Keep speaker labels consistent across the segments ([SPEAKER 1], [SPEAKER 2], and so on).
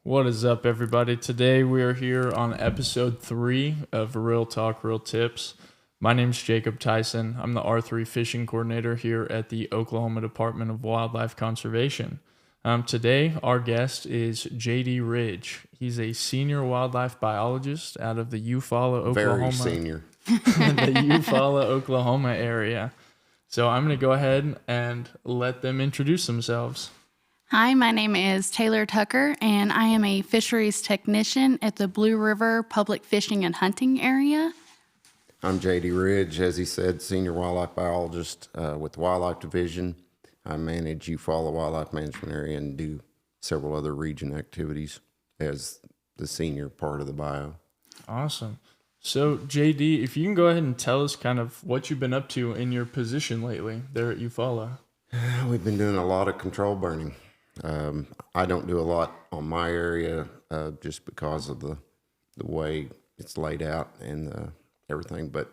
[SPEAKER 1] What is up, everybody? Today we are here on episode 3 of Real Talk, Real Tips. My name is Jacob Tyson. I'm the R3 fishing coordinator here at the Oklahoma Department of Wildlife Conservation. Today, our guest is JD Ridge. He's a senior wildlife biologist out of the Eufaula, Oklahoma.
[SPEAKER 2] Very senior.
[SPEAKER 1] The Eufaula, Oklahoma area. So I'm going to go ahead and let them introduce themselves.
[SPEAKER 3] Hi, my name is Taylor Tucker, and I am a fisheries technician at the Blue River Public Fishing and Hunting area.
[SPEAKER 2] I'm JD Ridge, as he said, senior wildlife biologist with the Wildlife Division. I manage Eufaula Wildlife Management Area and do several other region activities as the senior part of the bio.
[SPEAKER 1] Awesome. So, JD, if you can go ahead and tell us kind of what you've been up to in your position lately there at Eufaula.
[SPEAKER 2] We've been doing a lot of control burning. I don't do a lot on my area just because of the way it's laid out and everything, but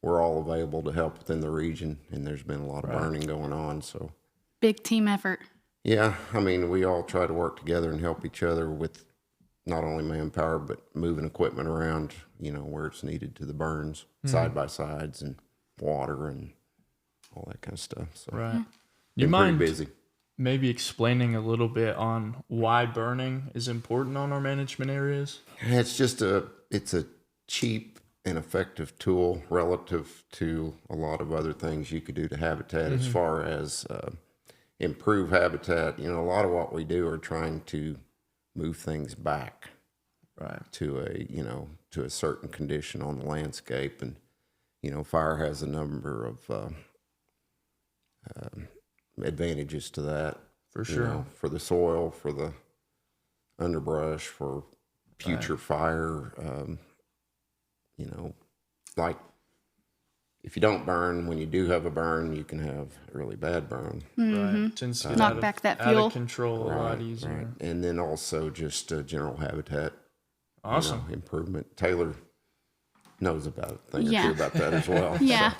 [SPEAKER 2] we're all available to help within the region, and there's been a lot of burning going on. So,
[SPEAKER 3] Big team effort.
[SPEAKER 2] yeah, I mean, we all try to work together and help each other with not only manpower, but moving equipment around, where it's needed to the burns, side by sides and water and all that kind of stuff. So,
[SPEAKER 1] Right.
[SPEAKER 2] You mind pretty busy.
[SPEAKER 1] Maybe explaining a little bit on why burning is important on our management areas?
[SPEAKER 2] It's a cheap and effective tool relative to a lot of other things you could do to habitat as far as improve habitat. A lot of what we do are trying to move things back to a certain condition on the landscape. And, fire has a number of advantages to that.
[SPEAKER 1] For sure.
[SPEAKER 2] For the soil, for the underbrush, for future fire. Like if you don't burn, when you do have a burn, you can have a really bad burn.
[SPEAKER 1] Right. Tends to get
[SPEAKER 3] Knock back that fuel.
[SPEAKER 1] out of control a lot easier.
[SPEAKER 2] Right. And then also just general habitat.
[SPEAKER 1] Awesome.
[SPEAKER 2] Improvement. Taylor knows about a thing or
[SPEAKER 3] Yeah.
[SPEAKER 2] two about that as well.
[SPEAKER 3] Yeah.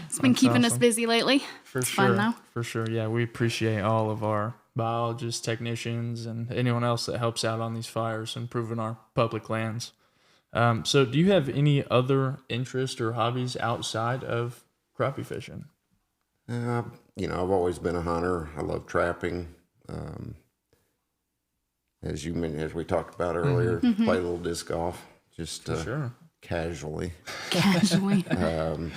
[SPEAKER 3] It's been keeping us busy lately.
[SPEAKER 1] For
[SPEAKER 3] It's
[SPEAKER 1] sure.
[SPEAKER 3] fun, though.
[SPEAKER 1] For sure. Yeah, we appreciate all of our biologists, technicians, and anyone else that helps out on these fires, improving our public lands. So do you have any other interest or hobbies outside of crappie fishing?
[SPEAKER 2] I've always been a hunter. I love trapping. As we talked about earlier, play a little disc golf, just
[SPEAKER 1] Sure.
[SPEAKER 2] casually.
[SPEAKER 3] Casually.
[SPEAKER 2] And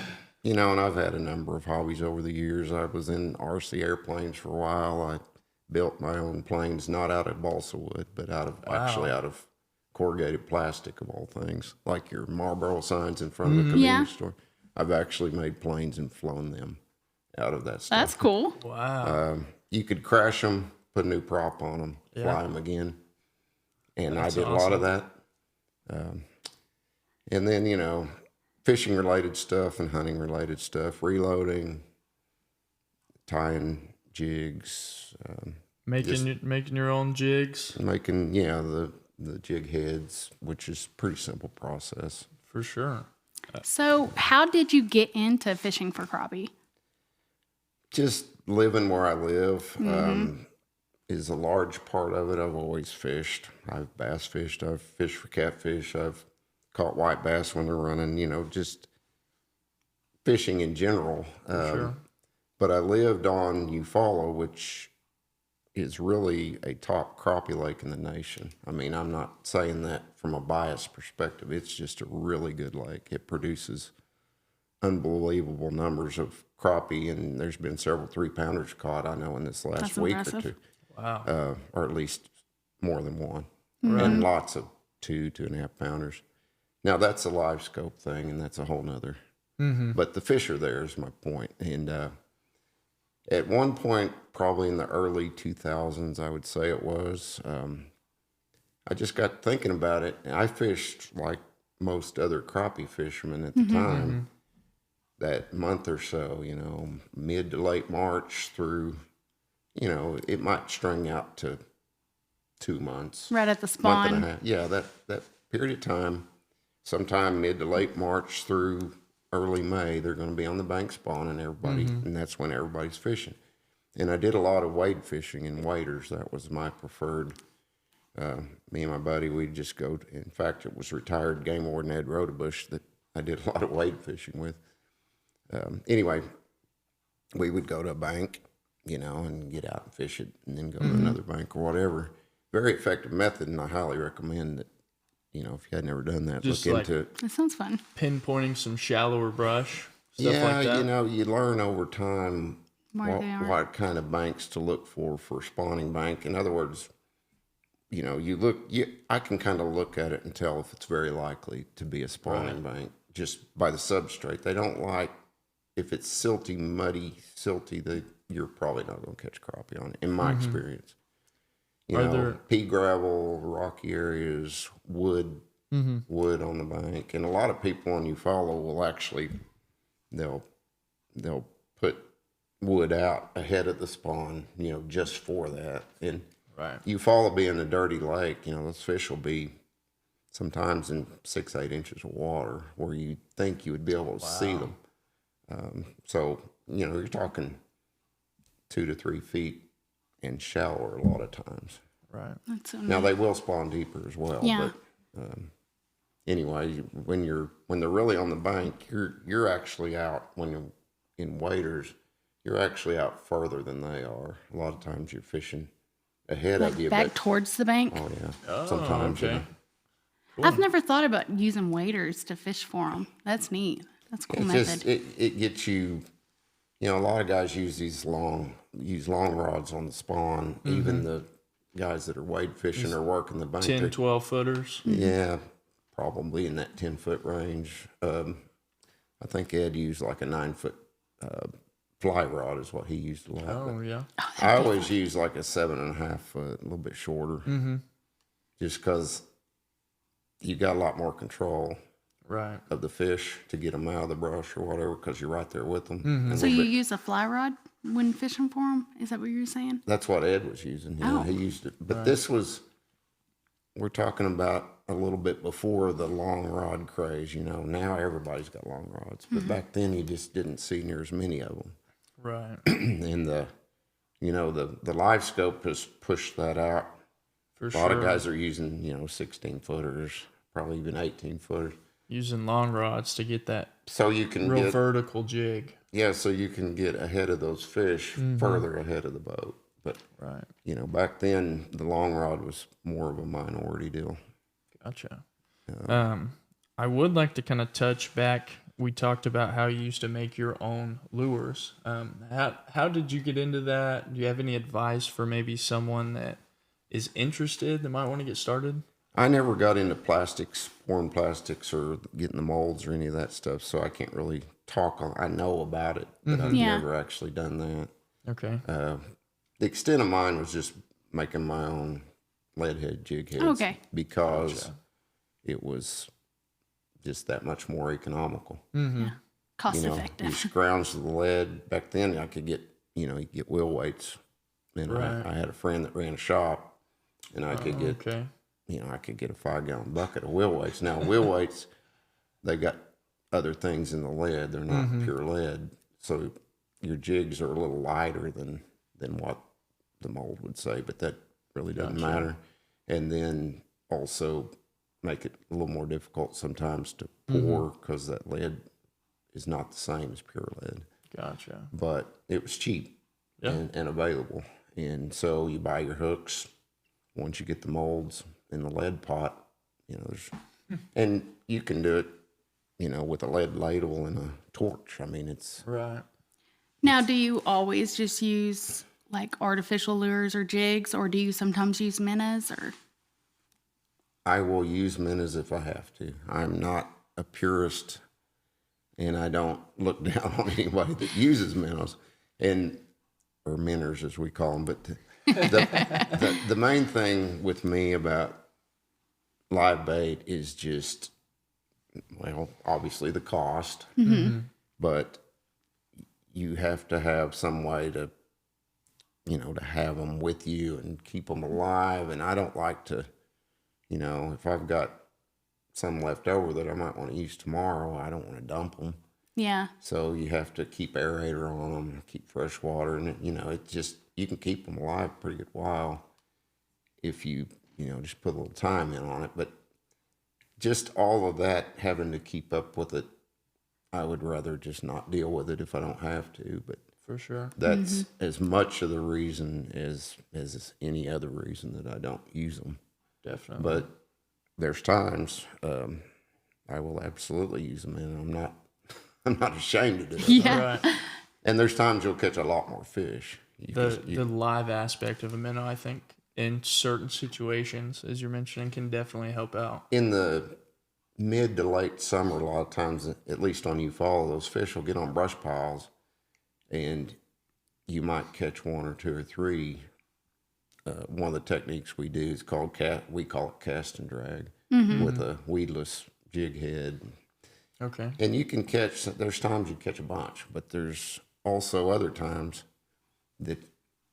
[SPEAKER 2] I've had a number of hobbies over the years. I was in RC airplanes for a while. I built my own planes, not out of balsa wood, but out of corrugated plastic of all things, like your Marlboro signs in front of the convenience store. I've actually made planes and flown them out of that stuff.
[SPEAKER 3] That's cool.
[SPEAKER 1] Wow.
[SPEAKER 2] You could crash them, put a new prop on them, fly them again. And I did a lot of that. And then, fishing related stuff and hunting related stuff, reloading, tying jigs,
[SPEAKER 1] Making your own jigs?
[SPEAKER 2] making, the jig heads, which is a pretty simple process.
[SPEAKER 1] For sure.
[SPEAKER 3] So, how did you get into fishing for crappie?
[SPEAKER 2] Just living where I live is a large part of it. I've always fished. I've bass fished. I've fished for catfish. I've caught white bass when they're running, just fishing in general.
[SPEAKER 1] Sure.
[SPEAKER 2] But I lived on Eufaula, which is really a top crappie lake in the nation. I mean, I'm not saying that from a biased perspective. It's just a really good lake. It produces unbelievable numbers of crappie, and there's been several 3-pounders caught, I know, in this last
[SPEAKER 3] That's
[SPEAKER 2] week
[SPEAKER 3] impressive.
[SPEAKER 2] or two.
[SPEAKER 1] Wow.
[SPEAKER 2] Or at least more than one. And lots of 2.5-pounders. Now, that's a Livescope thing, and that's a whole nother. But the fish are there is my point. And at one point, probably in the early 2000s, I would say it was, I just got thinking about it. And I fished like most other crappie fishermen at the time. That month or so, mid to late March through, it might string out to 2 months.
[SPEAKER 3] Right at the
[SPEAKER 2] Month and a
[SPEAKER 3] spawn.
[SPEAKER 2] half. Yeah, that period of time, sometime mid to late March through early May, they're going to be on the bank spawning and that's when everybody's fishing. And I did a lot of wade fishing and waders. That was my preferred Me and my buddy, we'd just go. In fact, it was retired game warden Ed Rodebush that I did a lot of wade fishing with. Anyway, we would go to a bank, and get out and fish it, and then go to another bank or whatever. Very effective method, and I highly recommend that. If you had never done that,
[SPEAKER 1] Just
[SPEAKER 2] look
[SPEAKER 1] like
[SPEAKER 2] into it.
[SPEAKER 3] That sounds fun.
[SPEAKER 1] Pinpointing some shallower brush, stuff like that.
[SPEAKER 2] You learn over time
[SPEAKER 3] Where they are.
[SPEAKER 2] what kind of banks to look for spawning bank. In other words, I can kind of look at it and tell if it's very likely to be a spawning bank just by the substrate. They don't like, if it's silty, muddy, you're probably not going to catch crappie on it, in my experience. Pea gravel, rocky areas, wood on the bank. And a lot of people on you follow will actually, they'll put wood out ahead of the spawn, just for that. And you follow being a dirty lake, those fish will be sometimes in 6-8 inches of water where you think you would be able to see them. So, you're talking 2 to 3 feet and shallower a lot of times.
[SPEAKER 1] Right.
[SPEAKER 3] That's so
[SPEAKER 2] Now
[SPEAKER 3] neat.
[SPEAKER 2] they will spawn deeper as well.
[SPEAKER 3] Yeah.
[SPEAKER 2] But anyway, when they're really on the bank, you're actually out when you're in waders. You're actually out further than they are. A lot of times you're fishing ahead of you.
[SPEAKER 3] Back towards the bank.
[SPEAKER 2] Oh yeah.
[SPEAKER 1] Oh,
[SPEAKER 2] Sometimes.
[SPEAKER 1] okay.
[SPEAKER 3] I've never thought about using waders to fish for them. That's neat. That's a cool
[SPEAKER 2] It's
[SPEAKER 3] method.
[SPEAKER 2] just it gets you. A lot of guys use long rods on the spawn. Even the guys that are wade fishing or working the bank.
[SPEAKER 1] 10, 12 footers.
[SPEAKER 2] Yeah, probably in that 10-foot range. I think Ed used like a 9-foot fly rod is what he used a lot.
[SPEAKER 1] Oh, yeah.
[SPEAKER 2] I always use like a 7.5 foot, a little bit shorter, just because you got a lot more control
[SPEAKER 1] Right.
[SPEAKER 2] of the fish to get them out of the brush or whatever, because you're right there with them. And
[SPEAKER 3] So you use a fly rod when fishing for them? Is that what you're saying?
[SPEAKER 2] that's what Ed was using. He used it, but this was, we're talking about a little bit before the long rod craze. Now everybody's got long rods, but back then you just didn't see near as many of them.
[SPEAKER 1] Right.
[SPEAKER 2] And the Livescope has pushed that out.
[SPEAKER 1] For
[SPEAKER 2] A
[SPEAKER 1] sure.
[SPEAKER 2] lot of guys are using 16 footers, probably even 18 footers,
[SPEAKER 1] Using long rods to get that
[SPEAKER 2] so you can
[SPEAKER 1] real
[SPEAKER 2] get
[SPEAKER 1] vertical jig.
[SPEAKER 2] so you can get ahead of those fish, further ahead of the boat. But
[SPEAKER 1] Right.
[SPEAKER 2] back then the long rod was more of a minority deal.
[SPEAKER 1] Gotcha. I would like to kind of touch back. We talked about how you used to make your own lures. How did you get into that? Do you have any advice for maybe someone that is interested that might want to get started?
[SPEAKER 2] I never got into plastics, pouring plastics, or getting the molds or any of that stuff, so I can't really talk on. I know about it, but I've never actually done that.
[SPEAKER 1] Okay.
[SPEAKER 2] The extent of mine was just making my own lead head jig heads.
[SPEAKER 3] Okay.
[SPEAKER 2] Because it was just that much more economical.
[SPEAKER 3] Cost
[SPEAKER 2] You
[SPEAKER 3] effective.
[SPEAKER 2] scrounge the lead. Back then I could get, you get wheel weights. And
[SPEAKER 1] Right.
[SPEAKER 2] I had a friend that ran a shop, and I could get,
[SPEAKER 1] Okay.
[SPEAKER 2] I could get a 5-gallon bucket of wheel weights. Now wheel weights, they got other things in the lead. They're not pure lead. So your jigs are a little lighter than what the mold would say, but that really doesn't matter. And then also make it a little more difficult sometimes to pour, because that lead is not the same as pure lead.
[SPEAKER 1] Gotcha.
[SPEAKER 2] But it was cheap and available. And so you buy your hooks. Once you get the molds in the lead pot, and you can do it, with a lead ladle and a torch. I mean, it's
[SPEAKER 1] Right.
[SPEAKER 3] Now, do you always just use like artificial lures or jigs, or do you sometimes use minnows? Or
[SPEAKER 2] I will use minnows if I have to. I'm not a purist, and I don't look down on anybody that uses minnows, or minnows as we call them. But the main thing with me about live bait is just, well, obviously the cost, but you have to have some way to, to have them with you and keep them alive. And I don't like to, if I've got some left over that I might want to use tomorrow, I don't want to dump them.
[SPEAKER 3] yeah,
[SPEAKER 2] So you have to keep aerator on them, keep fresh water, and it just, you can keep them alive a pretty good while if you just put a little time in on it. But just all of that, having to keep up with it, I would rather just not deal with it if I don't have to. But
[SPEAKER 1] For sure.
[SPEAKER 2] that's as much of the reason as any other reason that I don't use them.
[SPEAKER 1] Definitely.
[SPEAKER 2] But there's times I will absolutely use them, and I'm not ashamed to do it.
[SPEAKER 3] Yeah.
[SPEAKER 1] Right.
[SPEAKER 2] And there's times you'll catch a lot more fish.
[SPEAKER 1] The live aspect of a minnow, I think, in certain situations, as you're mentioning, can definitely help out.
[SPEAKER 2] In the mid to late summer, a lot of times, at least on Eufaula, those fish will get on brush piles, and you might catch one or two or three. One of the techniques we do is called we call it cast and drag with a weedless jig head.
[SPEAKER 1] Okay.
[SPEAKER 2] And you can catch, there's times you catch a bunch, but there's also other times that,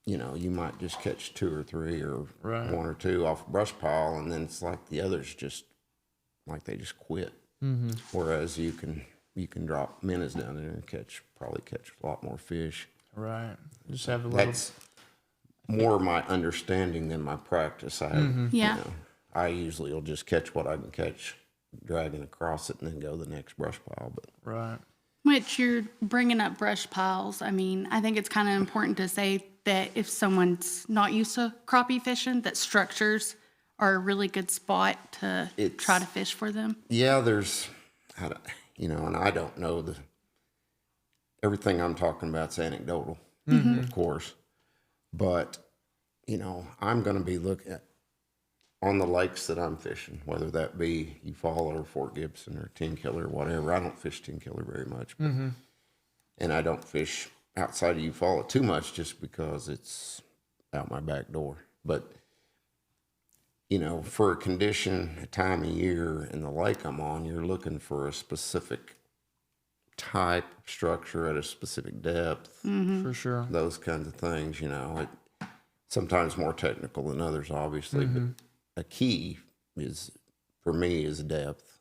[SPEAKER 2] you might just catch two or three or one or two off a brush pile, and then it's like the others just, like they just quit. Whereas you can drop minnows down there and probably catch a lot more fish.
[SPEAKER 1] Right. Just have a little.
[SPEAKER 2] That's more my understanding than my practice. I usually will just catch what I can catch, dragging across it, and then go to the next brush pile. But
[SPEAKER 1] Right.
[SPEAKER 3] Which you're bringing up brush piles. I mean, I think it's kind of important to say that if someone's not used to crappie fishing, that structures are a really good spot to try to fish for them.
[SPEAKER 2] yeah, and I don't know everything I'm talking about's anecdotal, of course. But, I'm going to be looking at on the lakes that I'm fishing, whether that be Eufaula or Fort Gibson or Tin Killer or whatever. I don't fish Tin Killer very much. But, and I don't fish outside of Eufaula too much just because it's out my back door. But, for a condition, a time of year in the lake I'm on, you're looking for a specific type of structure at a specific depth.
[SPEAKER 1] For sure.
[SPEAKER 2] Those kinds of things, sometimes more technical than others, obviously, but a key for me is depth.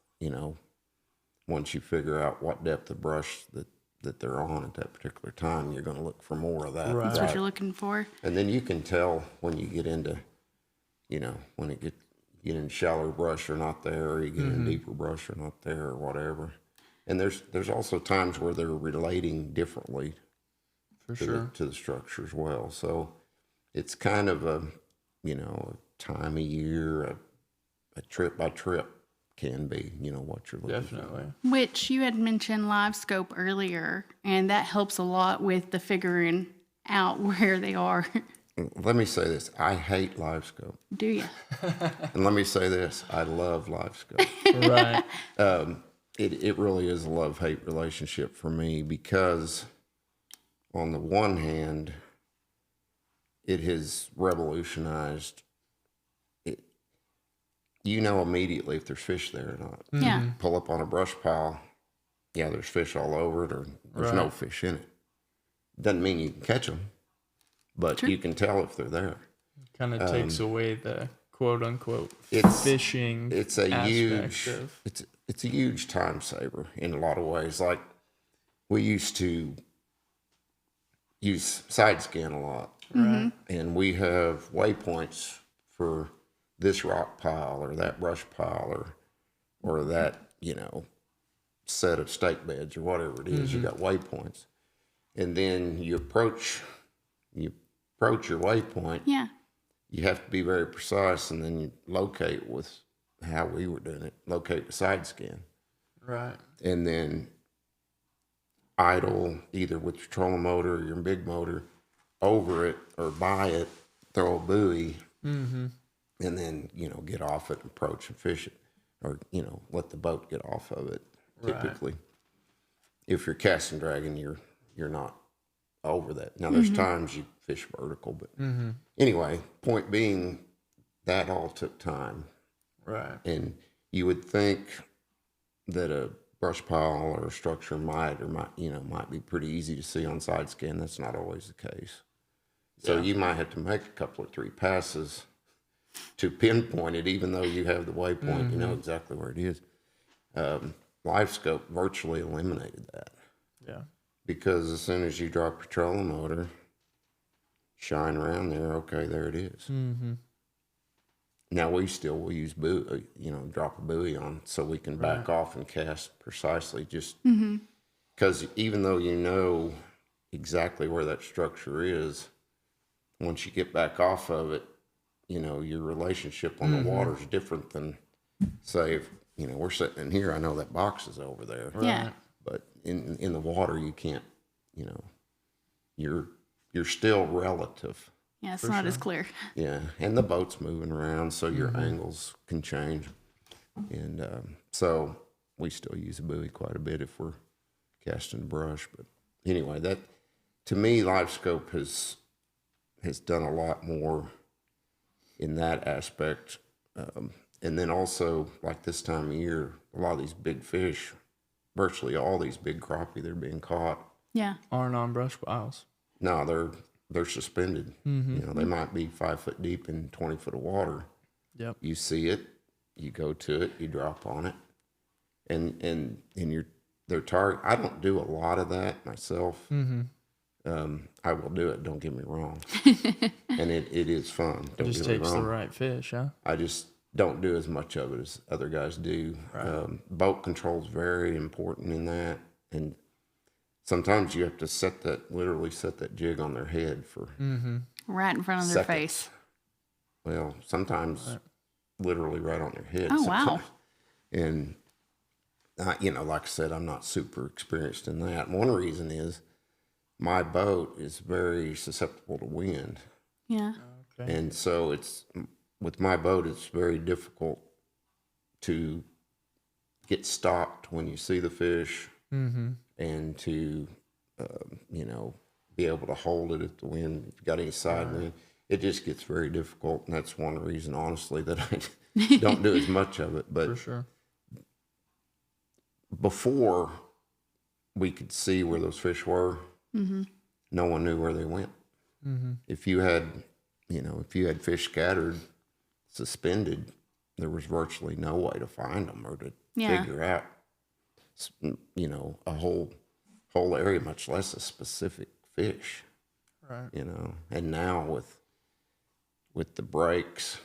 [SPEAKER 2] Once you figure out what depth of brush that they're on at that particular time, you're going to look for more of that.
[SPEAKER 1] Right.
[SPEAKER 3] That's what you're looking for.
[SPEAKER 2] And then you can tell when you get into, when you get in shallower brush or not there, or you get in deeper brush or not there, or whatever. And there's also times where they're relating differently to the structure as well. So it's kind of a time of year, a trip by trip can be, what you're looking for.
[SPEAKER 3] Which you had mentioned Livescope earlier, and that helps a lot with the figuring out where they are.
[SPEAKER 2] Let me say this. I hate Livescope.
[SPEAKER 3] Do you?
[SPEAKER 2] And let me say this. I love Livescope.
[SPEAKER 1] Right.
[SPEAKER 2] It really is a love-hate relationship for me because on the one hand, it has revolutionized it. Immediately if there's fish there or not.
[SPEAKER 3] Yeah.
[SPEAKER 2] Pull up on a brush pile, there's fish all over it or there's no fish in it. Doesn't mean you can catch them, but you can tell if they're there.
[SPEAKER 1] Kind of takes away the quote-unquote fishing
[SPEAKER 2] It's a huge
[SPEAKER 1] of...
[SPEAKER 2] It's a huge time saver in a lot of ways. Like we used to use side scan a lot.
[SPEAKER 1] Right.
[SPEAKER 2] And we have waypoints for this rock pile or that brush pile or that, set of stake beds or whatever it is. You got waypoints. And then you approach your waypoint.
[SPEAKER 3] Yeah.
[SPEAKER 2] You have to be very precise, and then you locate with how we were doing it, locate the side scan.
[SPEAKER 1] Right.
[SPEAKER 2] And then idle either with your trolling motor or your big motor over it or by it, throw a buoy, and then, get off it, approach and fish it, or, let the boat get off of it. Typically, if you're casting dragging, you're not over that. Now, there's times you fish vertical, but anyway, point being, that all took time.
[SPEAKER 1] Right.
[SPEAKER 2] And you would think that a brush pile or a structure might be pretty easy to see on side scan. That's not always the case. So you might have to make a couple or three passes to pinpoint it, even though you have the waypoint, you know exactly where it is. Livescope virtually eliminated that.
[SPEAKER 1] Yeah.
[SPEAKER 2] Because as soon as you drop your trolling motor, shine around there, okay, there it is. Now we still will use buoy, drop a buoy on so we can back off and cast precisely, just because even though you know exactly where that structure is, once you get back off of it, your relationship on the water is different than, say, if, we're sitting in here, I know that box is over there.
[SPEAKER 3] Yeah.
[SPEAKER 2] But in the water, you can't, you're still relative.
[SPEAKER 3] Yeah, it's not as clear.
[SPEAKER 2] Yeah, and the boat's moving around, so your angles can change. And so we still use a buoy quite a bit if we're casting brush. But anyway, that, to me, Livescope has done a lot more in that aspect. And then also, like this time of year, a lot of these big fish, virtually all these big crappie, they're being caught.
[SPEAKER 3] Yeah.
[SPEAKER 1] Aren't on brush piles.
[SPEAKER 2] No, they're suspended. They might be 5 foot deep in 20 foot of water.
[SPEAKER 1] Yep.
[SPEAKER 2] You see it, you go to it, you drop on it, and their target. I don't do a lot of that myself. I will do it. Don't get me wrong, and it is fun. Don't
[SPEAKER 1] It just
[SPEAKER 2] get me
[SPEAKER 1] takes
[SPEAKER 2] wrong.
[SPEAKER 1] the right fish, huh?
[SPEAKER 2] I just don't do as much of it as other guys do. Boat control is very important in that, and sometimes you have to literally set that jig on their head for
[SPEAKER 3] Right in front of their
[SPEAKER 2] seconds.
[SPEAKER 3] face.
[SPEAKER 2] Well, sometimes literally right on their head.
[SPEAKER 3] Oh, wow.
[SPEAKER 2] And like I said, I'm not super experienced in that. One reason is my boat is very susceptible to wind.
[SPEAKER 3] Yeah.
[SPEAKER 1] Okay.
[SPEAKER 2] And so with my boat, it's very difficult to get stopped when you see the fish and to, be able to hold it if the wind, if you got any side wind. It just gets very difficult. And that's one reason, honestly, that I don't do as much of it. But
[SPEAKER 1] For sure.
[SPEAKER 2] before we could see where those fish were, no one knew where they went. If you had fish scattered, suspended, there was virtually no way to find them or to figure out, a whole area, much less a specific fish.
[SPEAKER 1] Right.
[SPEAKER 2] And now with the brakes,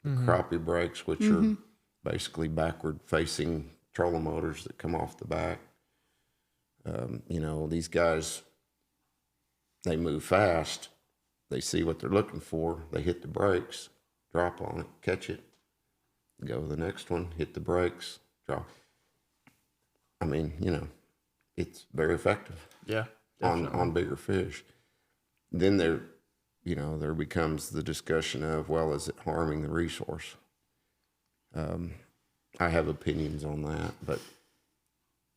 [SPEAKER 2] the crappie brakes, which are basically backward facing trolling motors that come off the back. These guys, they move fast. They see what they're looking for. They hit the brakes, drop on it, catch it, go to the next one, hit the brakes, drop. I mean, it's very effective.
[SPEAKER 1] Yeah.
[SPEAKER 2] On bigger fish. Then there becomes the discussion of, well, is it harming the resource? I have opinions on that, but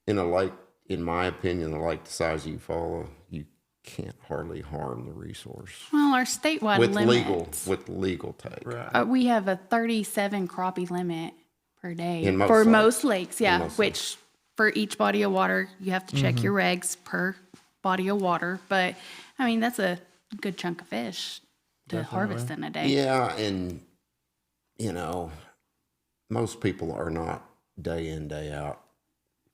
[SPEAKER 2] in a lake, in my opinion, a lake the size of Eufaula, you can't hardly harm the resource
[SPEAKER 3] Well, our statewide limits.
[SPEAKER 2] with legal take.
[SPEAKER 1] Right.
[SPEAKER 3] We have a 37 crappie limit per day
[SPEAKER 2] In most
[SPEAKER 3] for
[SPEAKER 2] lakes.
[SPEAKER 3] most lakes. Yeah,
[SPEAKER 2] most
[SPEAKER 3] which for each body of water, you have to check your regs per body of water. But I mean, that's a good chunk of fish to harvest in a day.
[SPEAKER 2] Yeah, and most people are not day in, day out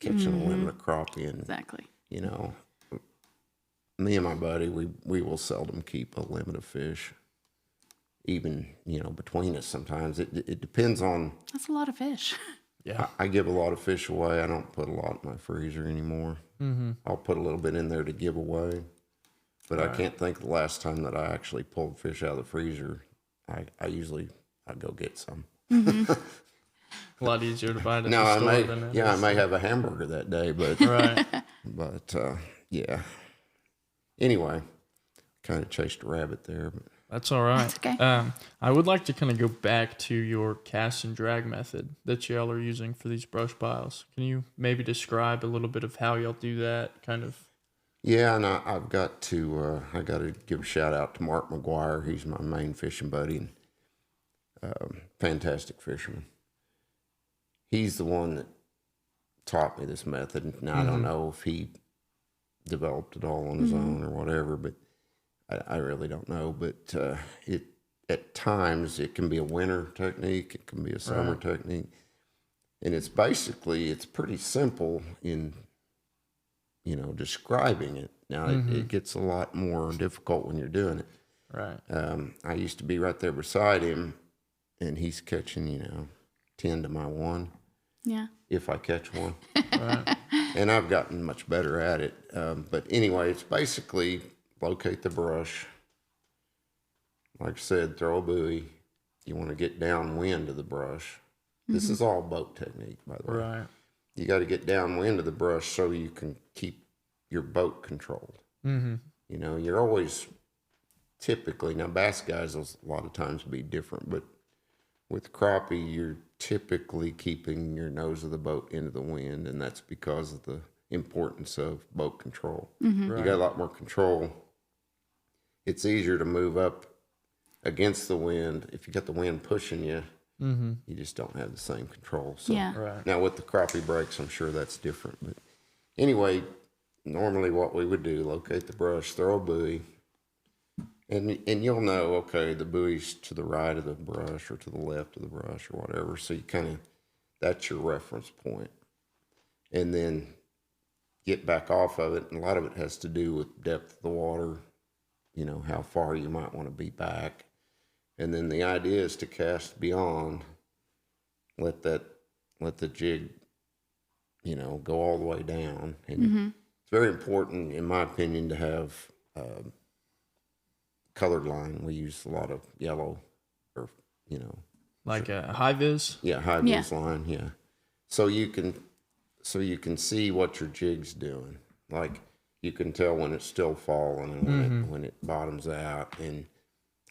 [SPEAKER 2] catching a limit of crappie, and
[SPEAKER 3] Exactly.
[SPEAKER 2] me and my buddy, we will seldom keep a limit of fish. Even between us, sometimes it depends on.
[SPEAKER 3] That's a lot of fish.
[SPEAKER 1] Yeah.
[SPEAKER 2] I give a lot of fish away. I don't put a lot in my freezer anymore. I'll put a little bit in there to give away, but I can't think of the last time that I actually pulled fish out of the freezer. I usually go get some.
[SPEAKER 1] A lot easier to buy it at
[SPEAKER 2] No,
[SPEAKER 1] the
[SPEAKER 2] I
[SPEAKER 1] store
[SPEAKER 2] may
[SPEAKER 1] than it
[SPEAKER 2] I
[SPEAKER 1] is.
[SPEAKER 2] may have a hamburger that day, but
[SPEAKER 1] Right.
[SPEAKER 2] yeah. Anyway, kind of chased a rabbit there. But
[SPEAKER 1] That's all right.
[SPEAKER 3] That's okay.
[SPEAKER 1] I would like to kind of go back to your cast and drag method that y'all are using for these brush piles. Can you maybe describe a little bit of how y'all do that? Kind of.
[SPEAKER 2] yeah, and I've got to I got to give a shout out to Mark McGuire. He's my main fishing buddy, and fantastic fisherman. He's the one that taught me this method. Now, I don't know if he developed it all on his own or whatever, but I really don't know. But at times it can be a winter technique. It can be a summer technique. And it's pretty simple in, describing it. Now, it gets a lot more difficult when you're doing it.
[SPEAKER 1] Right.
[SPEAKER 2] I used to be right there beside him, and he's catching, 10 to my 1.
[SPEAKER 3] Yeah.
[SPEAKER 2] If I catch one.
[SPEAKER 1] Right.
[SPEAKER 2] And I've gotten much better at it. But anyway, it's basically locate the brush. Like I said, throw a buoy. You want to get downwind of the brush. This is all boat technique, by the way.
[SPEAKER 1] Right.
[SPEAKER 2] You got to get downwind of the brush so you can keep your boat controlled.
[SPEAKER 1] Mm-hmm.
[SPEAKER 2] You're always typically, now bass guys will a lot of times be different, but with crappie, you're typically keeping your nose of the boat into the wind, and that's because of the importance of boat control.
[SPEAKER 1] Right.
[SPEAKER 2] You got a lot more control. It's easier to move up against the wind. If you got the wind pushing you, you just don't have the same control. So
[SPEAKER 3] Yeah.
[SPEAKER 1] Right.
[SPEAKER 2] now with the crappie breaks, I'm sure that's different. But anyway, normally what we would do, locate the brush, throw a buoy, and you'll know, okay, the buoy's to the right of the brush or to the left of the brush or whatever. So you kind of, that's your reference point. And then get back off of it. And a lot of it has to do with depth of the water, how far you might want to be back. And then the idea is to cast beyond, let the jig, go all the way down. And it's very important, in my opinion, to have colored line. We use a lot of yellow, or
[SPEAKER 1] Like a high vis.
[SPEAKER 2] yeah, high vis line, yeah. So you can see what your jig's doing. Like you can tell when it's still falling and when it bottoms out. And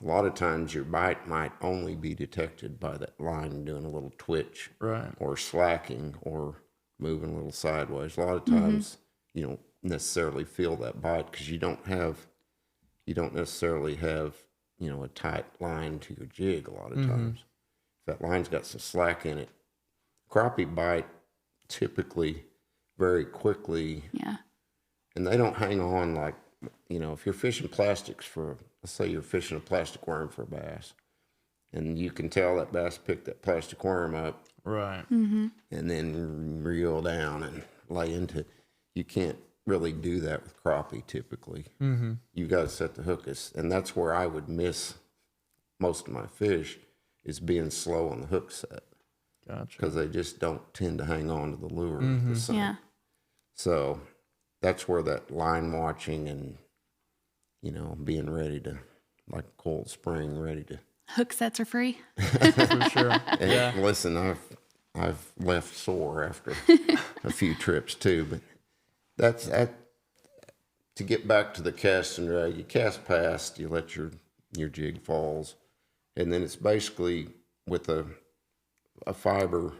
[SPEAKER 2] a lot of times your bite might only be detected by that line doing a little twitch,
[SPEAKER 1] Right.
[SPEAKER 2] or slacking, or moving a little sideways. A lot of times you don't necessarily feel that bite because you don't necessarily have a tight line to your jig. A lot of times, if that line's got some slack in it, crappie bite typically very quickly.
[SPEAKER 3] Yeah.
[SPEAKER 2] And they don't hang on like, if you're fishing plastics let's say you're fishing a plastic worm for a bass, and you can tell that bass picked that plastic worm up,
[SPEAKER 1] Right.
[SPEAKER 2] and then reel down and lay into it. You can't really do that with crappie typically. You got to set the hook, and that's where I would miss most of my fish, is being slow on the hook set.
[SPEAKER 1] Gotcha.
[SPEAKER 2] Because they just don't tend to hang on to the lure the same.
[SPEAKER 3] Yeah.
[SPEAKER 2] So that's where that line watching and, being ready to, like cold spring, ready to.
[SPEAKER 3] Hook sets are free.
[SPEAKER 1] For sure.
[SPEAKER 2] And
[SPEAKER 1] Yeah.
[SPEAKER 2] listen, I've left sore after a few trips too, but that's to get back to the cast and drag. You cast past, you let your jig falls, and then it's basically with a fiber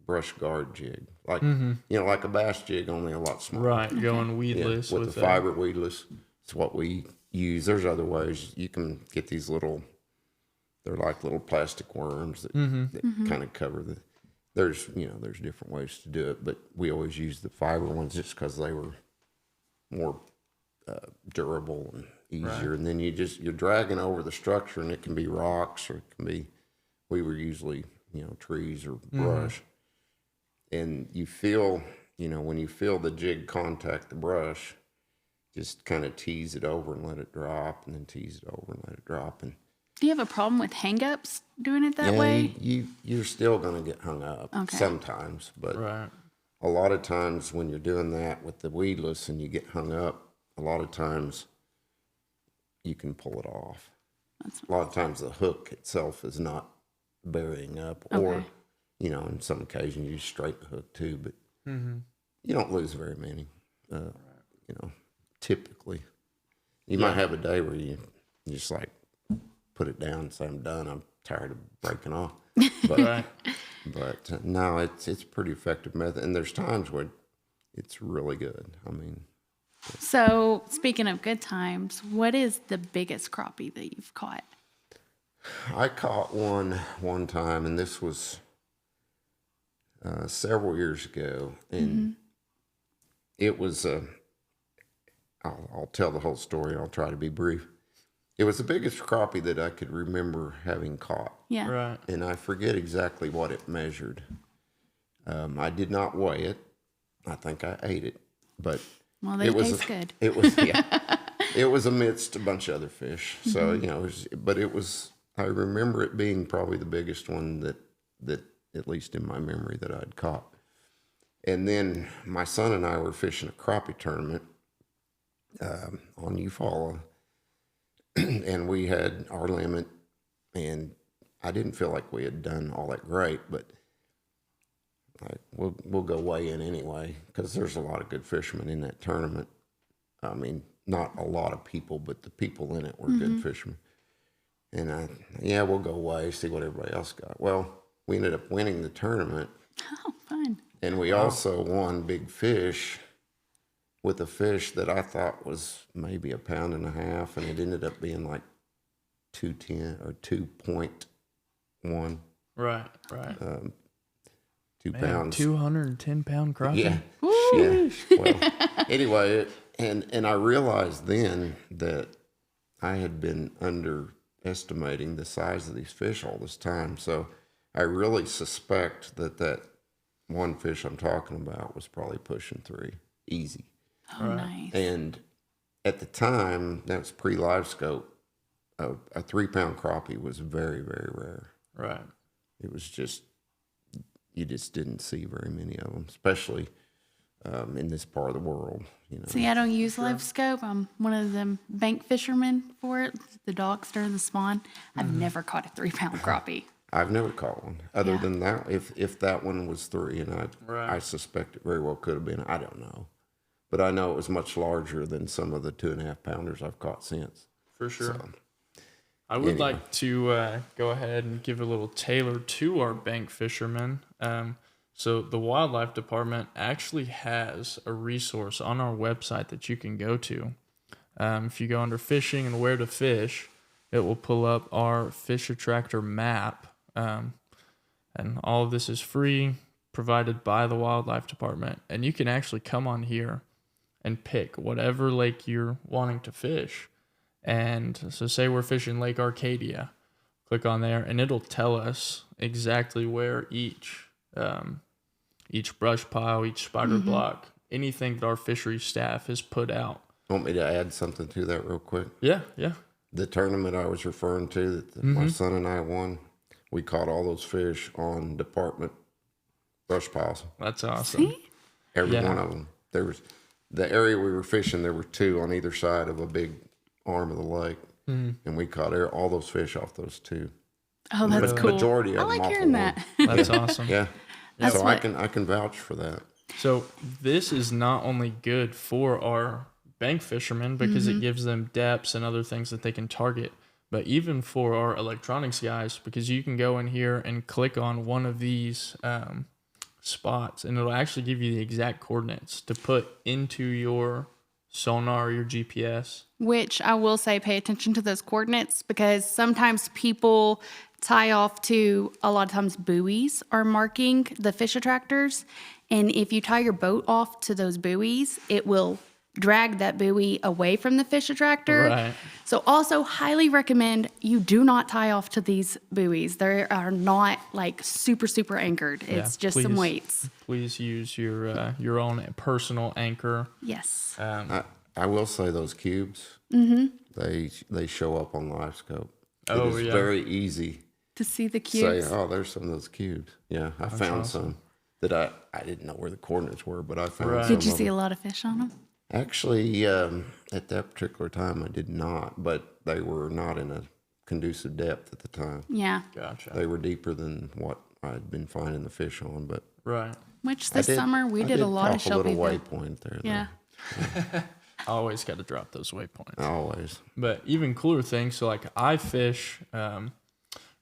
[SPEAKER 2] brush guard jig, like like a bass jig, only a lot smaller.
[SPEAKER 1] Right. Going weedless
[SPEAKER 2] with
[SPEAKER 1] with
[SPEAKER 2] the
[SPEAKER 1] that.
[SPEAKER 2] fiber weedless. It's what we use. There's other ways you can get these little. They're like little plastic worms that kind of cover the. There's different ways to do it, but we always use the fiber ones just because they were more durable and easier.
[SPEAKER 1] Right.
[SPEAKER 2] And then you're dragging over the structure, and it can be rocks, or it can be. We were usually trees or brush, and you feel when you feel the jig contact the brush, just kind of tease it over and let it drop, and then tease it over and let it drop. And
[SPEAKER 3] Do you have a problem with hang-ups doing it that way?
[SPEAKER 2] you're still going to get hung up sometimes, but
[SPEAKER 1] Right.
[SPEAKER 2] a lot of times when you're doing that with the weedless and you get hung up, a lot of times you can pull it off. A lot of times the hook itself is not burying up, or in some occasions you straighten the hook too, but you don't lose very many. Typically, you might have a day where you just like put it down and say, I'm done, I'm tired of breaking off. But,
[SPEAKER 1] Right.
[SPEAKER 2] but no, it's a pretty effective method, and there's times when it's really good. I mean,
[SPEAKER 3] So, speaking of good times, what is the biggest crappie that you've caught?
[SPEAKER 2] I caught one time, and this was several years ago, and it was I'll tell the whole story. I'll try to be brief. It was the biggest crappie that I could remember having caught,
[SPEAKER 3] Yeah.
[SPEAKER 1] Right.
[SPEAKER 2] and I forget exactly what it measured. I did not weigh it. I think I ate it, but
[SPEAKER 3] Well, they taste good.
[SPEAKER 2] It was it was amidst a bunch of other fish, so it was I remember it being probably the biggest one that at least in my memory that I'd caught. And then my son and I were fishing a crappie tournament on Eufaula, and we had our limit, and I didn't feel like we had done all that great, but like we'll go weigh in anyway because there's a lot of good fishermen in that tournament. I mean, not a lot of people, but the people in it were good fishermen. And we'll go weigh, see what everybody else got. Well, we ended up winning the tournament.
[SPEAKER 3] Oh, fun. And
[SPEAKER 2] we also won big fish with a fish that I thought was maybe 1.5 pounds, and it ended up being like 210 or 2.1.
[SPEAKER 1] Right.
[SPEAKER 2] 2 pounds.
[SPEAKER 1] 210-pound crappie.
[SPEAKER 2] Yeah.
[SPEAKER 1] Woo!
[SPEAKER 2] Yeah. Well, anyway, and I realized then that I had been underestimating the size of these fish all this time. So I really suspect that one fish I'm talking about was probably pushing 3. Easy.
[SPEAKER 3] Oh, nice.
[SPEAKER 2] And at the time, that was pre-Livescope, a 3-pound crappie was very, very rare.
[SPEAKER 1] Right.
[SPEAKER 2] It was just, you just didn't see very many of them, especially in this part of the world. You know.
[SPEAKER 3] See, I don't use Livescope. I'm one of them bank fishermen for it, the docks during the spawn. I've never caught a 3-pound crappie.
[SPEAKER 2] I've never caught one. Other than that, if that one was 3, and I suspect it very well could have been, I don't know. But I know it was much larger than some of the 2.5 pounders I've caught since.
[SPEAKER 1] For sure.
[SPEAKER 2] So,
[SPEAKER 1] I would like to go ahead and give a little tailor to our bank fishermen. So the wildlife department actually has a resource on our website that you can go to. If you go under fishing and where to fish, it will pull up our fish attractor map. And all of this is free, provided by the wildlife department. And you can actually come on here and pick whatever lake you're wanting to fish. And so say we're fishing Lake Arcadia, click on there and it'll tell us exactly where each brush pile, each spider block, anything that our fishery staff has put out.
[SPEAKER 2] Want me to add something to that real quick?
[SPEAKER 1] Yeah.
[SPEAKER 2] The tournament I was referring to that my son and I won, we caught all those fish on department brush piles.
[SPEAKER 1] That's awesome.
[SPEAKER 3] See?
[SPEAKER 2] Every one of them. There was the area we were fishing. There were 2 on either side of a big arm of the lake, and we caught all those fish off those 2.
[SPEAKER 3] Oh, that's cool.
[SPEAKER 2] Majority of them.
[SPEAKER 3] I like
[SPEAKER 2] off
[SPEAKER 3] hearing
[SPEAKER 2] the
[SPEAKER 3] that.
[SPEAKER 2] one.
[SPEAKER 1] That's awesome.
[SPEAKER 2] Yeah.
[SPEAKER 3] That's
[SPEAKER 2] so
[SPEAKER 3] what-
[SPEAKER 2] I can vouch for that.
[SPEAKER 1] So this is not only good for our bank fishermen because it gives them depths and other things that they can target, but even for our electronics guys, because you can go in here and click on one of these spots and it'll actually give you the exact coordinates to put into your sonar or your GPS.
[SPEAKER 3] Which I will say, pay attention to those coordinates because sometimes people tie off to, a lot of times buoys are marking the fish attractors. And if you tie your boat off to those buoys, it will drag that buoy away from the fish attractor.
[SPEAKER 1] Right.
[SPEAKER 3] So also highly recommend you do not tie off to these buoys. They are not like super, super anchored. It's just some weights.
[SPEAKER 1] Please use your own personal anchor.
[SPEAKER 3] Yes.
[SPEAKER 2] I will say those cubes, they show up on Livescope.
[SPEAKER 1] Oh,
[SPEAKER 2] it is very easy
[SPEAKER 3] To see the
[SPEAKER 2] to
[SPEAKER 3] cubes.
[SPEAKER 2] say, oh, there's some of those cubes. Yeah, I found some that I didn't know where the coordinates were, but I found
[SPEAKER 1] Right.
[SPEAKER 2] some
[SPEAKER 3] Did you
[SPEAKER 2] of
[SPEAKER 3] see
[SPEAKER 2] them.
[SPEAKER 3] a lot of fish on them?
[SPEAKER 2] Actually, at that particular time, I did not, but they were not in a conducive depth at the time.
[SPEAKER 3] Yeah.
[SPEAKER 1] Gotcha.
[SPEAKER 2] They were deeper than what I'd been finding the fish on, but
[SPEAKER 1] Right.
[SPEAKER 3] Which this summer we did a lot of
[SPEAKER 2] drop a little
[SPEAKER 3] Shelbyville.
[SPEAKER 2] waypoint there. though.
[SPEAKER 3] Yeah.
[SPEAKER 1] Always got to drop those waypoints.
[SPEAKER 2] Always.
[SPEAKER 1] But even cooler things, so like I fish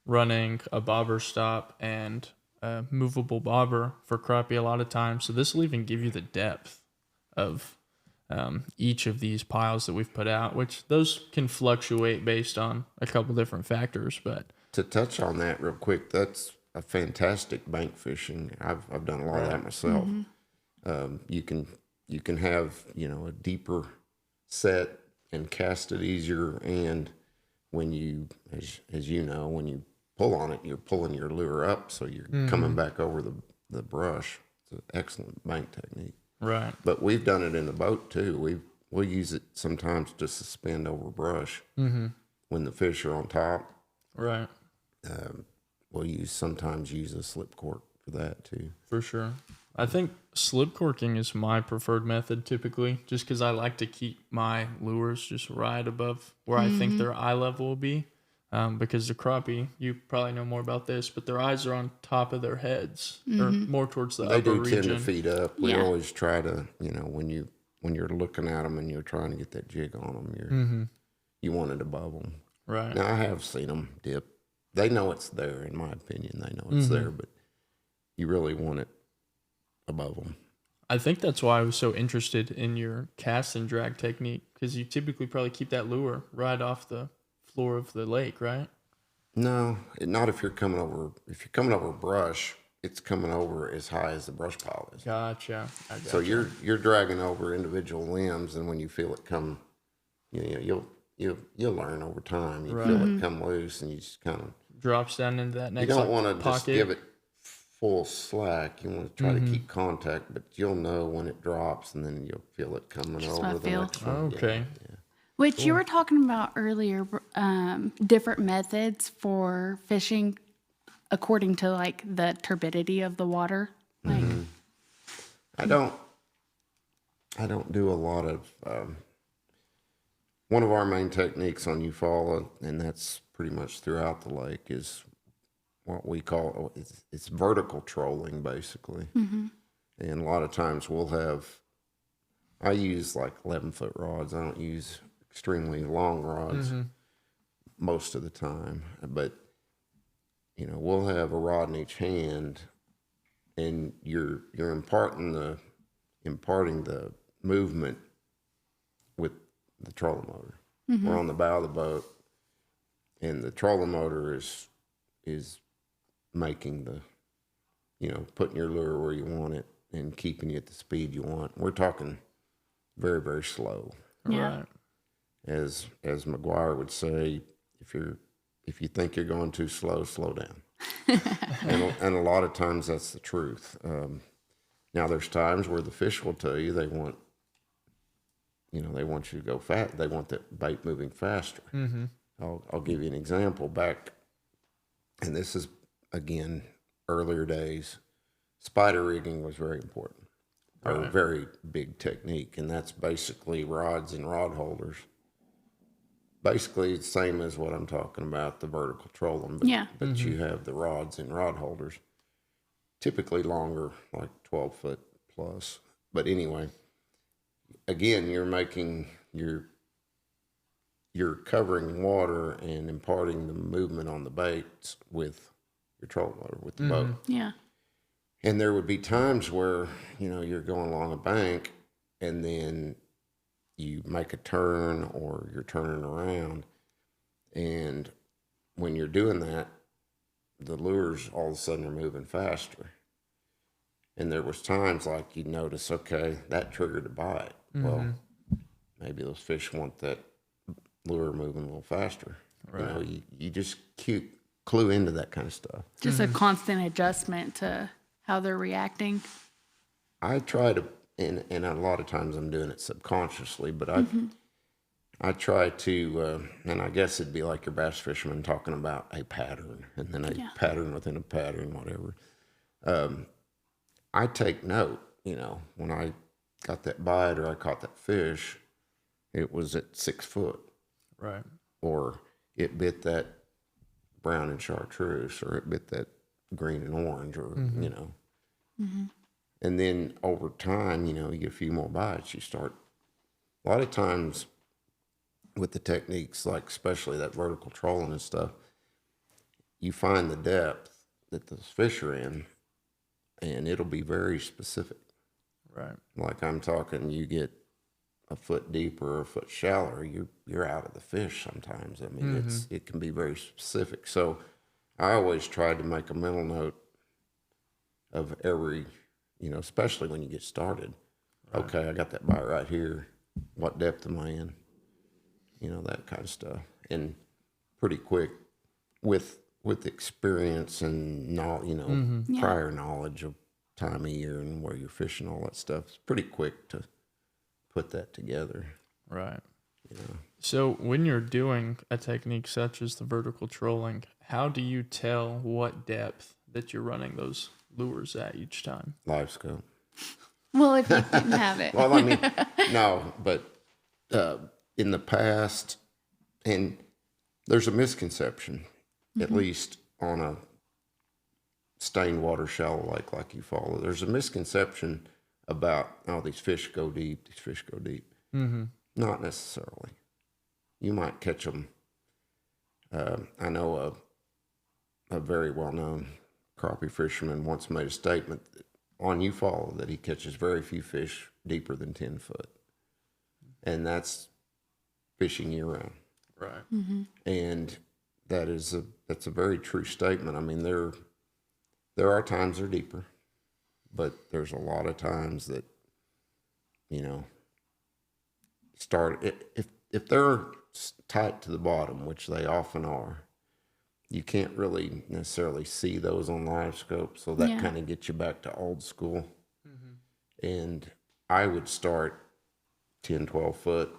[SPEAKER 1] running a bobber stop and a movable bobber for crappie a lot of times. So this will even give you the depth of each of these piles that we've put out, which those can fluctuate based on a couple different factors. But
[SPEAKER 2] To touch on that real quick, that's a fantastic bank fishing. I've done a lot of that myself. You can have a deeper set and cast it easier, and when you, as you know, when you pull on it, you're pulling your lure up, so you're coming back over the brush. It's an excellent bank technique.
[SPEAKER 1] right,
[SPEAKER 2] But we've done it in the boat too. We'll use it sometimes to suspend over brush when the fish are on top,
[SPEAKER 1] Right.
[SPEAKER 2] We'll sometimes use a slip cork for that too.
[SPEAKER 1] For sure. I think slip corking is my preferred method typically, just because I like to keep my lures just right above where I think their eye level will be. Because the crappie, you probably know more about this, but their eyes are on top of their heads, or more towards the
[SPEAKER 2] They
[SPEAKER 1] upper
[SPEAKER 2] do
[SPEAKER 1] region.
[SPEAKER 2] tend to feed up. We
[SPEAKER 3] Yeah.
[SPEAKER 2] always try to, when you're looking at them and you're trying to get that jig on them, you want it above them.
[SPEAKER 1] Right.
[SPEAKER 2] Now I have seen them dip. They know it's there, in my opinion. They know it's there, but you really want it above them.
[SPEAKER 1] I think that's why I was so interested in your cast and drag technique, because you typically probably keep that lure right off the floor of the lake, right?
[SPEAKER 2] No, not if you're coming over. If you're coming over brush, it's coming over as high as the brush pile is.
[SPEAKER 1] Gotcha. I gotcha.
[SPEAKER 2] So you're dragging over individual limbs, and when you feel it come, you'll learn over time. You feel it come loose, and you just kind of
[SPEAKER 1] drops down into that next
[SPEAKER 2] you don't want to
[SPEAKER 1] pocket.
[SPEAKER 2] just give it full slack. You want to try to keep contact, but you'll know when it drops, and then you'll feel it coming
[SPEAKER 3] Just
[SPEAKER 2] over
[SPEAKER 3] by
[SPEAKER 2] the
[SPEAKER 3] feel.
[SPEAKER 2] next one.
[SPEAKER 1] Okay.
[SPEAKER 2] Yeah.
[SPEAKER 3] Which you were talking about earlier, different methods for fishing according to like the turbidity of the water. Like,
[SPEAKER 2] I don't do a lot of. One of our main techniques on Eufaula, and that's pretty much throughout the lake, is what we call it's vertical trolling, basically. And a lot of times I use like 11-foot rods. I don't use extremely long rods most of the time, but we'll have a rod in each hand, and you're imparting the movement with the trolling motor. We're on the bow of the boat, and the trolling motor is making putting your lure where you want it and keeping you at the speed you want. We're talking very, very slow.
[SPEAKER 3] yeah.
[SPEAKER 1] Right.
[SPEAKER 2] As McGuire would say, if you think you're going too slow, slow down. and a lot of times that's the truth. Now there's times where the fish will tell you they want you to go fast. They want that bait moving faster. I'll give you an example. Back, and this is again earlier days, spider rigging was very important, or a very big technique, and that's basically rods and rod holders. Basically, it's the same as what I'm talking about, the vertical trolling, but you have the rods and rod holders, typically longer, like 12 foot plus. But anyway, again, you're covering water and imparting the movement on the baits with your trolling motor, with the boat.
[SPEAKER 3] Yeah.
[SPEAKER 2] And there would be times where, you're going along a bank and then you make a turn or you're turning around. And when you're doing that, the lures all of a sudden are moving faster. And there was times like you'd notice, okay, that triggered a bite. Well, maybe those fish want that lure moving a little faster.
[SPEAKER 1] Right.
[SPEAKER 2] You just clue into that kind of stuff.
[SPEAKER 3] Just a constant adjustment to how they're reacting.
[SPEAKER 2] I try to, and a lot of times I'm doing it subconsciously, but I try to, and I guess it'd be like your bass fisherman talking about a pattern, and then a pattern within a pattern, whatever. I take note, when I got that bite or I caught that fish, it was at 6 foot.
[SPEAKER 1] Right.
[SPEAKER 2] Or it bit that brown and chartreuse, or it bit that green and orange, or, And then over time, you get a few more bites. You start, a lot of times with the techniques, like especially that vertical trolling and stuff, you find the depth that those fish are in, and it'll be very specific.
[SPEAKER 1] Right.
[SPEAKER 2] Like I'm talking, you get a foot deeper or a foot shallower, you're out of the fish sometimes. I mean, it can be very specific. So I always try to make a mental note of every, especially when you get started. Right. Okay, I got that bite right here. What depth am I in? That kind of stuff. And pretty quick with experience and prior knowledge of time of year and where you're fishing, all that stuff, it's pretty quick to put that together.
[SPEAKER 1] Right. So when you're doing a technique such as the vertical trolling, how do you tell what depth that you're running those lures at each time?
[SPEAKER 2] Livescope.
[SPEAKER 3] Well, if you didn't have it.
[SPEAKER 2] Well, I mean, no, but in the past, and there's a misconception, at least on a stained water shallow lake like you follow. There's a misconception about, oh, these fish go deep, these fish go deep. Not necessarily. You might catch them. I know a very well-known crappie fisherman once made a statement on Eufaula that he catches very few fish deeper than 10 foot. And that's fishing year-round.
[SPEAKER 1] Right.
[SPEAKER 2] And that's a very true statement. I mean, there are times they're deeper, but there's a lot of times that, if they're tight to the bottom, which they often are, you can't really necessarily see those on Livescope, so that kind of gets you back to old school. And I would start 10, 12 foot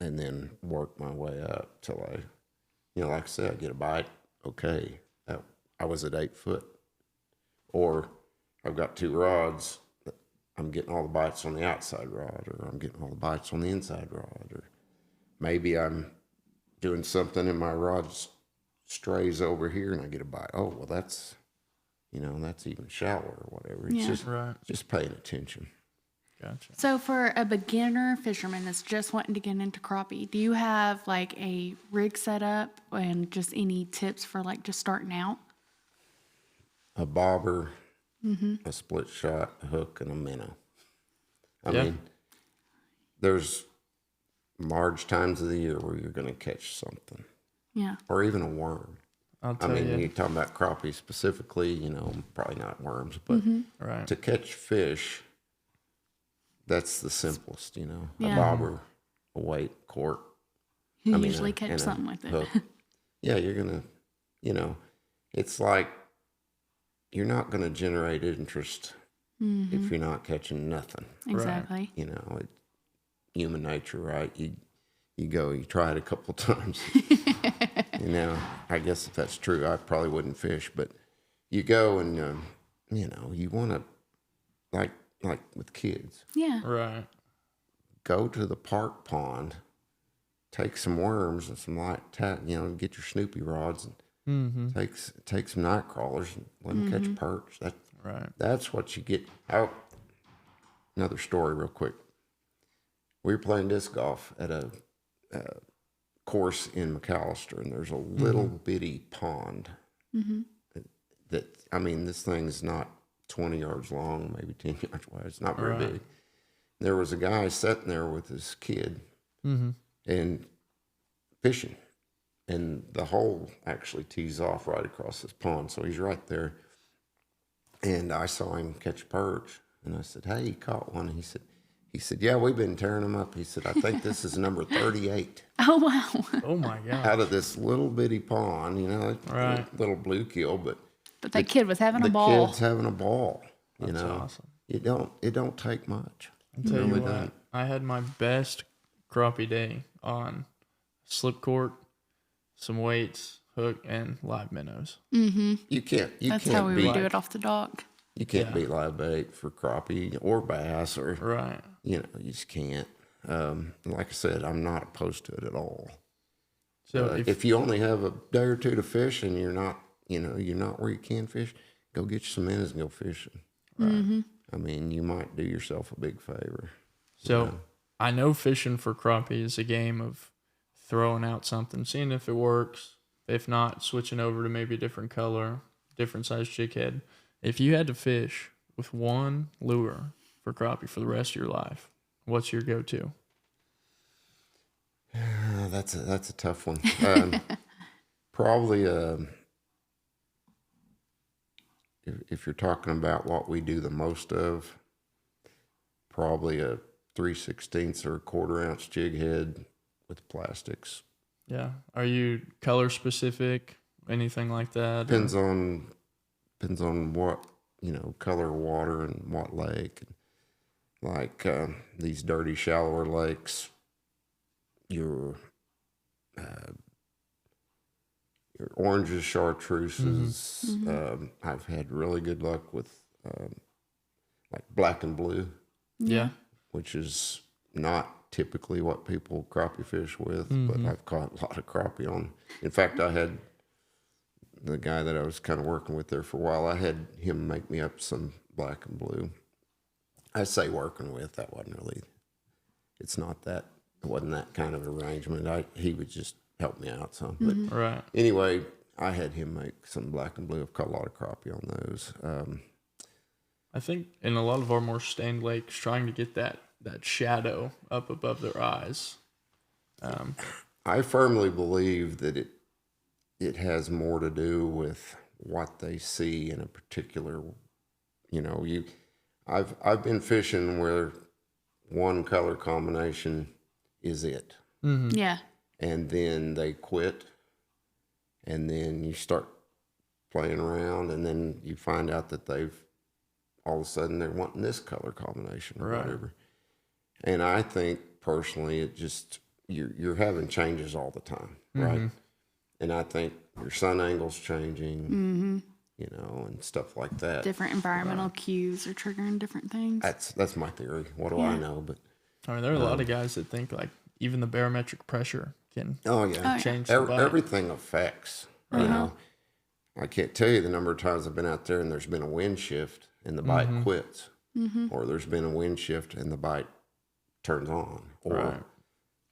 [SPEAKER 2] and then work my way up till like I said, I get a bite. Okay, I was at 8 foot. Or I've got 2 rods. I'm getting all the bites on the outside rod, or I'm getting all the bites on the inside rod, or maybe I'm doing something and my rod strays over here and I get a bite. Oh, well, that's even shallower or whatever. It's just paying attention.
[SPEAKER 1] Gotcha.
[SPEAKER 3] So for a beginner fisherman that's just wanting to get into crappie, do you have like a rig set up and just any tips for like just starting out?
[SPEAKER 2] A bobber, a split shot, a hook, and a minnow. I mean, there's large times of the year where you're going to catch something.
[SPEAKER 3] Yeah.
[SPEAKER 2] Or even a worm.
[SPEAKER 1] I'll tell you.
[SPEAKER 2] You're talking about crappie specifically, probably not worms, but
[SPEAKER 1] Right.
[SPEAKER 2] to catch fish, that's the simplest,
[SPEAKER 3] Yeah.
[SPEAKER 2] A bobber, a weight, cork.
[SPEAKER 3] You usually catch something with it.
[SPEAKER 2] Hook. Yeah, you're going to, it's like you're not going to generate interest if you're not catching nothing.
[SPEAKER 3] Exactly.
[SPEAKER 2] It's human nature, right? You try it a couple of times. I guess if that's true, I probably wouldn't fish, but you go and, you want to, like with kids.
[SPEAKER 3] Yeah.
[SPEAKER 1] Right.
[SPEAKER 2] Go to the park pond, take some worms and some light tack, get your Snoopy rods and take some night crawlers and let them catch perch. That's what you get. Another story real quick. We were playing disc golf at a course in McAllister, and there's a little bitty pond this thing's not 20 yards long, maybe 10 yards wide. It's not very big. There was a guy sitting there with his kid and fishing. And the hole actually tees off right across this pond. So he's right there. And I saw him catch perch. And I said, "Hey, you caught one?" And he said, "Yeah, we've been tearing them up." He said, "I think this is number 38."
[SPEAKER 3] Oh, wow.
[SPEAKER 1] Oh my God.
[SPEAKER 2] Out of this little bitty pond, little bluegill, but
[SPEAKER 3] That kid was having a ball.
[SPEAKER 2] The kid's having a ball.
[SPEAKER 1] That's awesome.
[SPEAKER 2] It don't take much.
[SPEAKER 1] I'll tell you what, I had my best crappie day on slip cord, some weights, hook, and live minnows.
[SPEAKER 2] You can't.
[SPEAKER 3] That's how we would do it off the dock.
[SPEAKER 2] You can't beat live bait for crappie or bass or you just can't. Like I said, I'm not opposed to it at all. So if you only have a day or two to fish and you're not where you can fish, go get you some minnows and go fishing. Right. I mean, you might do yourself a big favor.
[SPEAKER 1] So I know fishing for crappie is a game of throwing out something, seeing if it works. If not, switching over to maybe a different color, different size jig head. If you had to fish with one lure for crappie for the rest of your life, what's your go-to?
[SPEAKER 2] That's a tough one. Probably if you're talking about what we do the most of, probably a 3/16 or a 1/4 ounce jig head with plastics.
[SPEAKER 1] Yeah. Are you color specific? Anything like that?
[SPEAKER 2] Depends on what, color of water and what lake. Like these dirty, shallower lakes, your oranges, chartreuses. I've had really good luck with like black and blue,
[SPEAKER 1] Yeah.
[SPEAKER 2] which is not typically what people crappie fish with, but I've caught a lot of crappie on. In fact, I had the guy that I was kind of working with there for a while, I had him make me up some black and blue. I say working with, that wasn't really, it wasn't that kind of arrangement. He would just help me out some. But
[SPEAKER 1] Right.
[SPEAKER 2] anyway, I had him make some black and blue. I've caught a lot of crappie on those.
[SPEAKER 1] I think in a lot of our more stained lakes, trying to get that shadow up above their eyes.
[SPEAKER 2] I firmly believe that it has more to do with what they see in a particular, I've been fishing where one color combination is it.
[SPEAKER 3] Yeah.
[SPEAKER 2] And then they quit, and then you start playing around, and then you find out that all of a sudden they're wanting this color combination or whatever. And I think personally, it just, you're having changes all the time, right? And I think your sun angle's changing, and stuff like that.
[SPEAKER 3] Different environmental cues are triggering different things.
[SPEAKER 2] That's my theory. What do I know? But
[SPEAKER 1] I mean, there are a lot of guys that think like even the barometric pressure can change the bite.
[SPEAKER 2] Everything affects. I can't tell you the number of times I've been out there and there's been a wind shift and the bite quits, or there's been a wind shift and the bite turns on,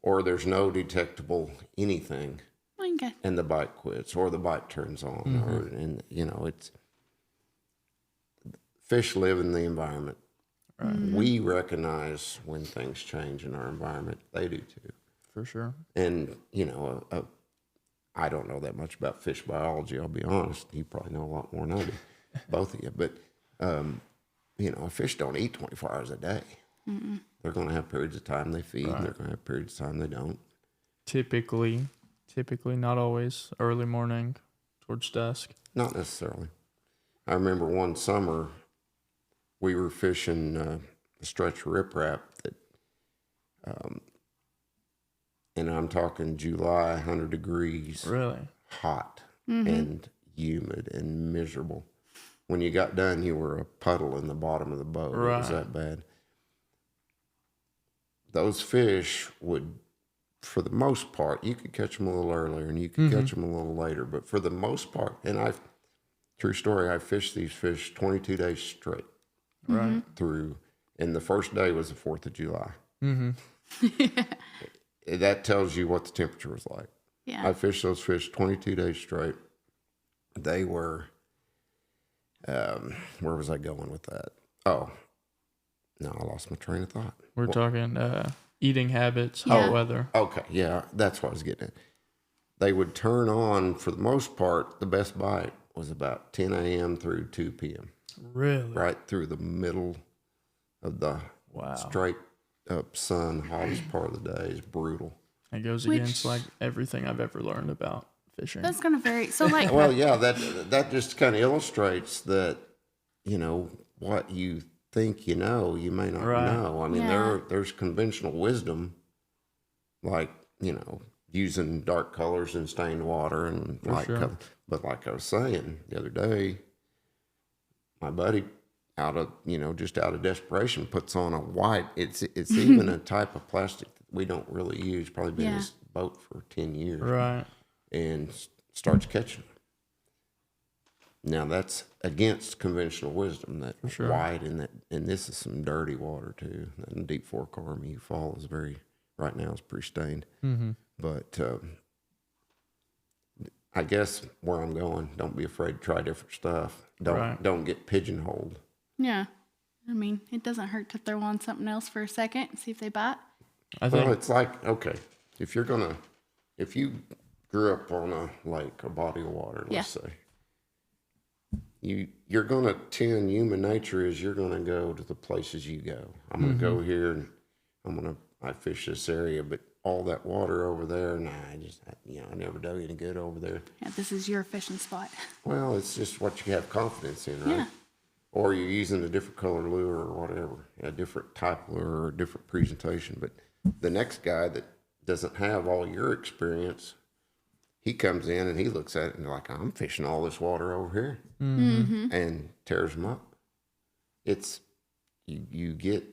[SPEAKER 2] or there's no detectable anything and the bite quits, or the bite turns on, it's fish live in the environment. We recognize when things change in our environment. They do too.
[SPEAKER 1] For sure. And,
[SPEAKER 2] I don't know that much about fish biology, I'll be honest. You probably know a lot more than I do, both of you. But, fish don't eat 24 hours a day. They're going to have periods of time they feed, and they're going to have periods of time they don't.
[SPEAKER 1] Typically, not always, early morning towards dusk.
[SPEAKER 2] Not necessarily. I remember one summer we were fishing a stretch of riprap that, and I'm talking July, 100 degrees.
[SPEAKER 1] Really?
[SPEAKER 2] Hot and humid and miserable. When you got done, you were a puddle in the bottom of the boat. Right. It was that bad. Those fish would, for the most part, you could catch them a little earlier and you could catch them a little later. But for the most part, and true story, I fished these fish 22 days straight.
[SPEAKER 1] Right.
[SPEAKER 2] Through, and the first day was the 4th of July. That tells you what the temperature was like.
[SPEAKER 3] Yeah.
[SPEAKER 2] I fished those fish 22 days straight. They were, where was I going with that? Oh, no, I lost my train of thought.
[SPEAKER 1] We're talking eating habits, hot weather.
[SPEAKER 2] Okay, yeah, that's what I was getting at. They would turn on, for the most part, the best bite was about 10 a.m. through 2 p.m.
[SPEAKER 1] Really?
[SPEAKER 2] Right through the middle of the straight up sun, hottest part of the day is brutal.
[SPEAKER 1] It goes against like everything I've ever learned about fishing.
[SPEAKER 3] That's going to vary. So like,
[SPEAKER 2] well, yeah, that just kind of illustrates that, what you think you know, you may not know. I mean, there's conventional wisdom, like, using dark colors in stained water and light color. But like I was saying the other day, my buddy, out of desperation, puts on a white. It's even a type of plastic that we don't really use. Probably been in this boat for 10 years,
[SPEAKER 1] right? And
[SPEAKER 2] starts catching them. Now that's against conventional wisdom. That white and this is some dirty water too. And Deep Fork Army Fall is right now is pretty stained. But I guess where I'm going, don't be afraid to try different stuff. Don't get pigeonholed.
[SPEAKER 3] Yeah. I mean, it doesn't hurt to throw on something else for a second and see if they bite.
[SPEAKER 2] It's like, okay, if you grew up on a lake, a body of water, let's say, you're going to tend, human nature is you're going to go to the places you go. I'm going to go here and I fish this area, but all that water over there, I never dug any good over there.
[SPEAKER 3] Yeah, this is your fishing spot.
[SPEAKER 2] Well, it's just what you have confidence in, right? Yeah. Or you're using a different color lure or whatever, a different type lure or a different presentation. But the next guy that doesn't have all your experience, he comes in and he looks at it and like, I'm fishing all this water over here, and tears them up. It's you get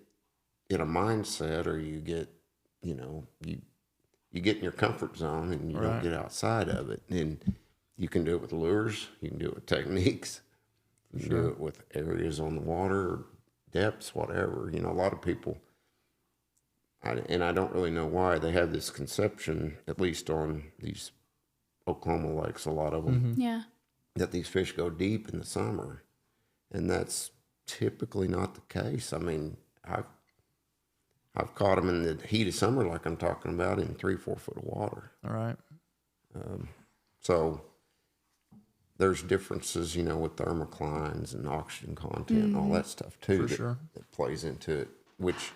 [SPEAKER 2] in a mindset, or you get, you get in your comfort zone and you don't get outside of it. And you can do it with lures, you can do it with techniques, you can do it with areas on the water, depths, whatever. A lot of people, and I don't really know why, they have this conception, at least on these Oklahoma lakes, a lot of them, that these fish go deep in the summer. And that's typically not the case. I mean, I've caught them in the heat of summer, like I'm talking about, in 3-4 foot of water.
[SPEAKER 1] All right.
[SPEAKER 2] So there's differences, with thermoclines and oxygen content and all that stuff too. That plays into it, which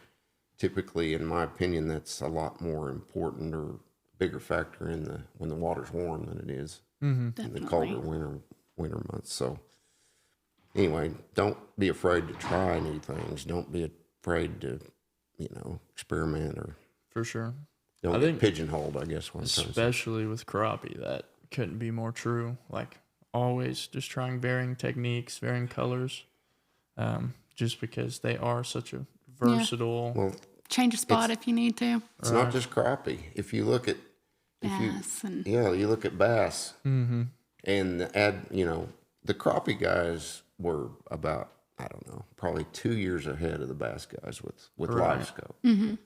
[SPEAKER 2] typically, in my opinion, that's a lot more important or bigger factor when the water's warm than it is in the colder winter months. So anyway, don't be afraid to try new things. Don't be afraid to, experiment, or
[SPEAKER 1] for sure.
[SPEAKER 2] Don't get pigeonholed, I guess.
[SPEAKER 1] Especially with crappie, that couldn't be more true. Like always, just trying varying techniques, varying colors, just because they are such a versatile.
[SPEAKER 2] Well,
[SPEAKER 3] change a spot if you need to.
[SPEAKER 2] It's not just crappie. If you look at
[SPEAKER 3] bass,
[SPEAKER 2] you look at bass, and the crappie guys were about, I don't know, probably 2 years ahead of the bass guys with Livescope.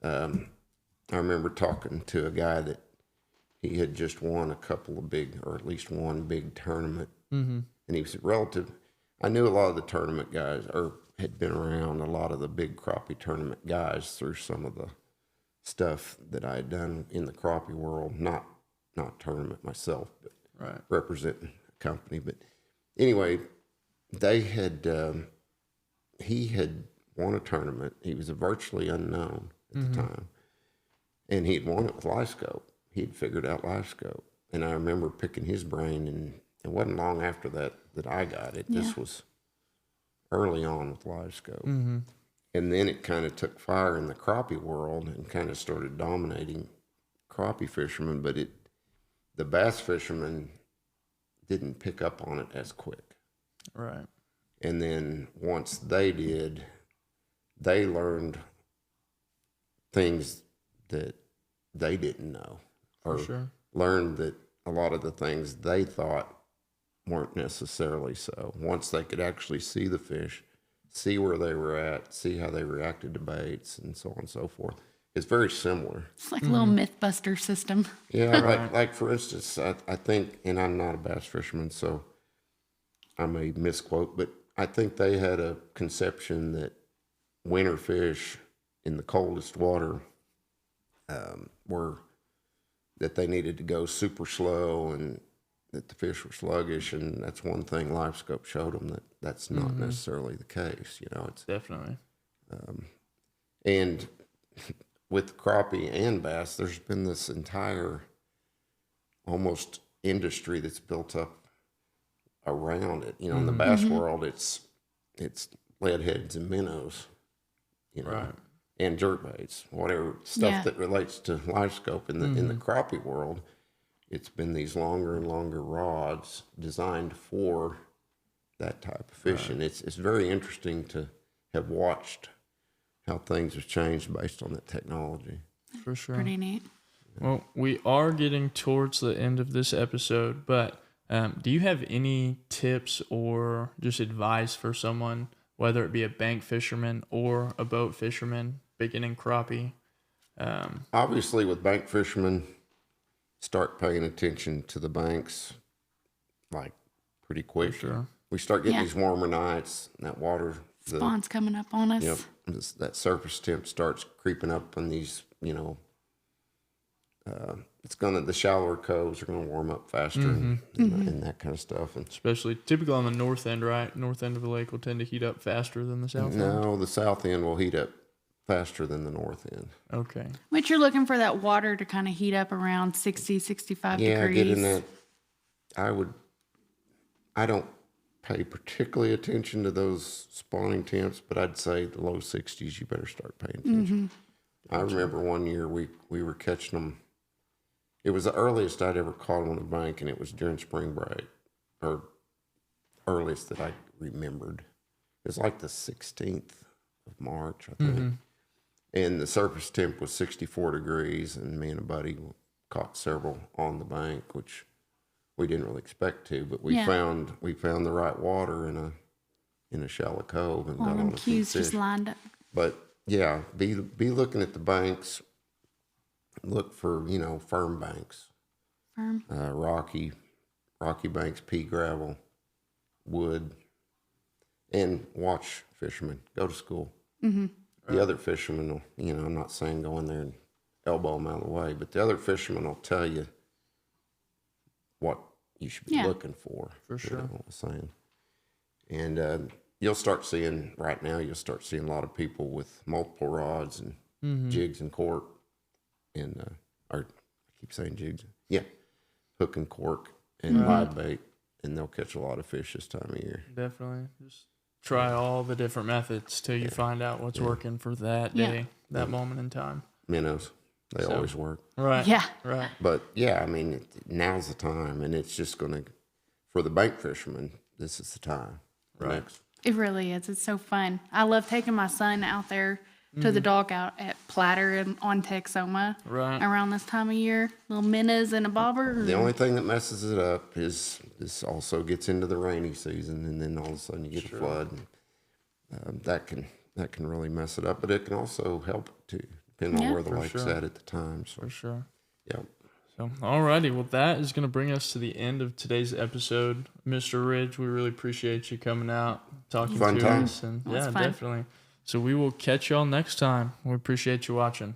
[SPEAKER 2] I remember talking to a guy that he had just won a couple of big, or at least one big tournament, and he was relative. I knew a lot of the tournament guys, or had been around a lot of the big crappie tournament guys through some of the stuff that I had done in the crappie world, not tournament myself, but representing a company. But anyway, they had, he had won a tournament. He was a virtually unknown at the time, and he had won it with Livescope. He had figured out Livescope, and I remember picking his brain, and it wasn't long after that I got it. This was early on with Livescope. And then it kind of took fire in the crappie world and kind of started dominating crappie fishermen, but the bass fishermen didn't pick up on it as quick.
[SPEAKER 1] Right.
[SPEAKER 2] And then once they did, they learned things that they didn't know, or learned that a lot of the things they thought weren't necessarily so. Once they could actually see the fish, see where they were at, see how they reacted to baits, and so on and so forth. It's very similar.
[SPEAKER 3] It's like a little Mythbuster system.
[SPEAKER 2] Yeah, like for instance, I think, and I'm not a bass fisherman, so I may misquote, but I think they had a conception that winter fish in the coldest water were that they needed to go super slow, and that the fish were sluggish, and that's one thing Livescope showed them, that's not necessarily the case. It's
[SPEAKER 1] definitely.
[SPEAKER 2] And with crappie and bass, there's been this entire almost industry that's built up around it. In the bass world, it's lead heads and minnows, and jerkbaits, whatever stuff that relates to Livescope. In the crappie world, it's been these longer and longer rods designed for that type of fishing. It's very interesting to have watched how things have changed based on that technology.
[SPEAKER 1] For sure.
[SPEAKER 3] Pretty neat.
[SPEAKER 1] Well, we are getting towards the end of this episode, but do you have any tips or just advice for someone, whether it be a bank fisherman or a boat fisherman, beginning crappie?
[SPEAKER 2] Obviously, with bank fishermen, start paying attention to the banks, like, pretty quick.
[SPEAKER 1] For sure.
[SPEAKER 2] We start getting these warmer nights, and that water,
[SPEAKER 3] Spawn's coming up on us.
[SPEAKER 2] That surface temp starts creeping up on these, the shallower coves are gonna warm up faster and that kind of stuff. And
[SPEAKER 1] especially typically on the north end, right? North end of the lake will tend to heat up faster than the south end.
[SPEAKER 2] No, the south end will heat up faster than the north end.
[SPEAKER 1] Okay.
[SPEAKER 3] Which you're looking for that water to kind of heat up around 60, 65 degrees.
[SPEAKER 2] Yeah, get in that. I don't pay particularly attention to those spawning temps, but I'd say the low 60s, you better start paying attention. I remember one year we were catching them. It was the earliest I'd ever caught them on the bank, and it was during spring break, or earliest that I remembered. It was like the 16th of March, I think. And the surface temp was 64 degrees, and me and a buddy caught several on the bank, which we didn't really expect to, but we found the right water in a shallow cove and got on a few fish.
[SPEAKER 3] Just lined up.
[SPEAKER 2] But yeah, be looking at the banks. Look for firm banks, rocky banks, pea gravel, wood, and watch fishermen. Go to school. The other fishermen will, I'm not saying go in there and elbow them out of the way, but the other fishermen will tell you what you should be looking for. For sure. You know what I'm saying. And you'll start seeing a lot of people with multiple rods and jigs and cork, and or I keep saying jigs. Yeah, hook and cork and live bait, and they'll catch a lot of fish this time of year.
[SPEAKER 1] Definitely. Just try all the different methods till you find out what's working for that day, that moment in time.
[SPEAKER 2] Minnows, they always work.
[SPEAKER 1] Right.
[SPEAKER 3] Yeah.
[SPEAKER 1] Right.
[SPEAKER 2] But yeah, I mean, now's the time, and it's just for the bank fishermen, this is the time.
[SPEAKER 1] Right.
[SPEAKER 3] It really is. It's so fun. I love taking my son out there to the dog out at Platter and on Texoma around this time of year. Little minnows and a bobber.
[SPEAKER 2] The only thing that messes it up is this also gets into the rainy season, and then all of a sudden you get a flood. And, that can really mess it up, but it can also help too, depending on where the lake's at the time. So.
[SPEAKER 1] For sure.
[SPEAKER 2] Yeah.
[SPEAKER 1] So, alrighty. Well, that is going to bring us to the end of today's episode. Mr. Ridge, we really appreciate you coming out, talking to us. And yeah, definitely. So we will catch y'all next time. We appreciate you watching.